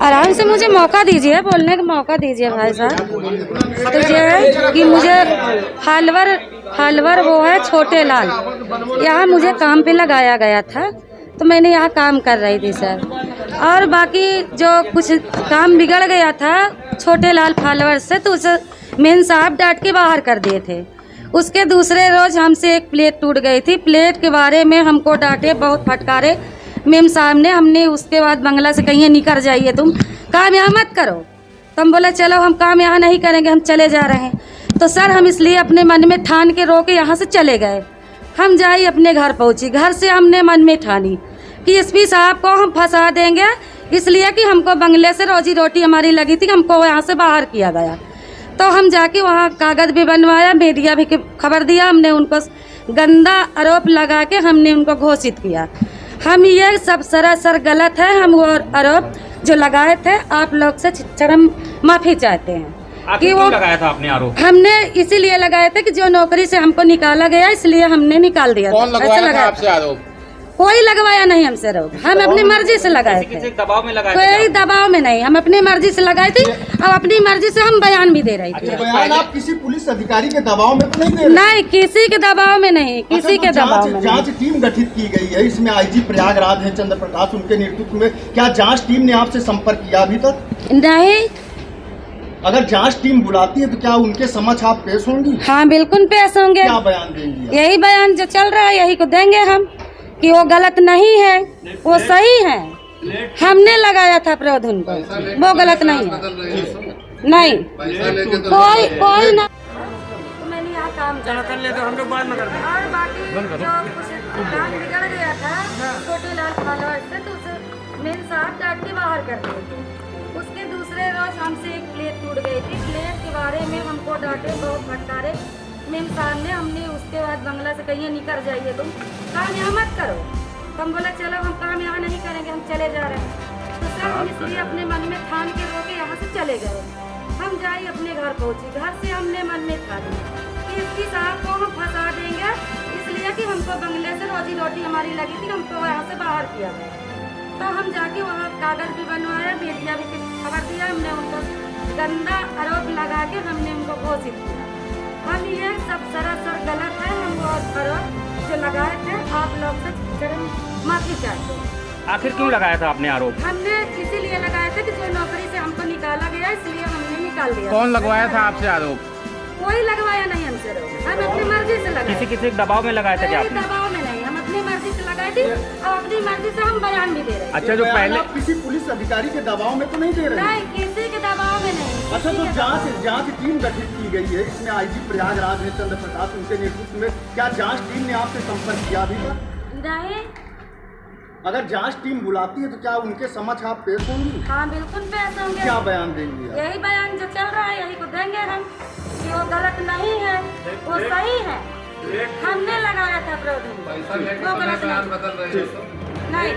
आराम से मुझे मौका दीजिए, बोलने का मौका दीजिए भाई साहब। तो ये है कि मुझे हलवर वो है छोटे लाल, यहाँ मुझे काम पे लगाया गया था, तो मैंने यहाँ काम कर रही थी सर। और बाकी जो कुछ काम बिगड़ गया था छोटे लाल फॉलोअर से, तो उसे मेन साहब डांट के बाहर कर दिए थे। उसके दूसरे रोज हमसे एक प्लेट टूट गई थी, प्लेट के बारे में हमको डांटे, बहुत फटकारे मेम साहब ने। हमने उसके बाद बंगला से कहीं निकल जाइए, तुम काम यहाँ मत करो। तो हम बोला चलो हम काम यहाँ नहीं करेंगे, हम चले जा रहे हैं। तो सर हम इसलिए अपने मन में ठान के रोके यहाँ से चले गए। हम जाए अपने घर पहुँची, घर से हमने मन में ठानी कि एसपी साहब को हम फंसा देंगे, इसलिए कि हमको बंगले से रोजी रोटी हमारी लगी थी, हमको यहाँ से बाहर किया गया। तो हम जाके वहाँ कागज़ भी बनवाया, मीडिया भी खबर दिया, हमने उनको गंदा आरोप लगा के हमने उनको घोषित किया। हम ये सब सरासर गलत है, हम वो आरोप जो लगाए थे आप लोग से चरम माफ़ी चाहते हैं। कि वो लगाया था आपने आरोप? हमने इसीलिए लगाए थे कि जो नौकरी से हमको निकाला गया, इसलिए हमने निकाल दिया। कौन लगवाया था आपसे आरोप? कोई लगवाया नहीं हमसे आरोप, हम अपनी मर्जी से लगाए थे। किसी दबाव में लगाया? कोई दबाव में नहीं, हम अपनी मर्जी से लगाई थी और अपनी मर्जी से हम बयान भी दे रही थी। बयान आप किसी पुलिस अधिकारी के दबाव में तो नहीं दे रहे? नहीं, किसी के दबाव में नहीं, किसी के दबाव में। जांच टीम गठित की गई है, इसमें आईजी प्रयागराज है चंद्र प्रकाश, उनके नेतृत्व में। क्या जांच टीम ने आपसे संपर्क किया अभी तक? नहीं। अगर जांच टीम बुलाती है तो क्या उनके समक्ष आप पेश होंगी? हाँ बिल्कुल पेश होंगे। क्या बयान देंगी? यही बयान जो चल रहा है यही को देंगे हम, कि वो गलत नहीं है, वो सही है। हमने लगाया था प्रौधुन को, वो गलत नहीं है। नहीं कोई ना। मैंने यहाँ काम कर ले, तो हम लोग बाद में कर देंगे। और बाकी जो कुछ काम बिगड़ गया था छोटे लाल फॉलोअर से, तो उसे मेन साहब डांट के बाहर कर दिए थे। उसके दूसरे रोज हमसे एक प्लेट टूट गई थी, प्लेट के बारे में हमको डांटे, बहुत फटकारे मेम साहब ने। हमने उसके बाद बंगला से कहीं निकल जाइए, तुम काम यहाँ मत करो। तो हम बोला चलो हम काम यहाँ नहीं करेंगे, हम चले जा रहे हैं। तो सर हम इसलिए अपने मन में ठान के रोके यहाँ से चले गए। हम जाए अपने घर पहुँची, घर से हमने मन में ठानी कि एसपी साहब को हम फंसा देंगे, इसलिए कि हमको बंगले से रोजी रोटी हमारी लगी थी, हमको यहाँ से बाहर किया गया। तो हम जाके वहाँ कागज़ भी बनवाया, मीडिया भी खबर दिया, हमने उनको गंदा आरोप लगा के हमने उनको घोषित किया। हम ये सब सरासर गलत है, हम वो आरोप जो लगाए थे आप लोग से चरम माफ़ी चाहते हैं। आखिर क्यों लगाया था आपने आरोप? हमने इसीलिए लगाए थे कि जो नौकरी से हमको निकाला गया, इसलिए हमने निकाल दिया। कौन लगवाया था आपसे आरोप? कोई लगवाया नहीं हमसे आरोप, हम अपनी मर्जी से लगाए। किसी दबाव में लगाया था क्या आपने? दबाव में नहीं, हम अपनी मर्जी से लगाई थी और अपनी मर्जी से हम बयान भी दे रहे हैं। अच्छा, जो पहले आप किसी पुलिस अधिकारी के दबाव में तो नहीं दे रहे? नहीं, किसी के दबाव में नहीं। अच्छा, तो जांच टीम गठित की गई है, इसमें आईजी प्रयागराज है चंद्र प्रकाश, उनके नेतृत्व में। क्या जांच टीम ने आपसे संपर्क किया अभी तक? नहीं। अगर जांच टीम बुलाती है तो क्या उनके समक्ष आप पेश होंगी? हाँ बिल्कुल पेश होंगे। क्या बयान देंगी? यही बयान जो चल रहा है यही को देंगे हम, कि वो गलत नहीं है, वो सही है। हमने लगाया था प्रौधुन, वो गलत नहीं।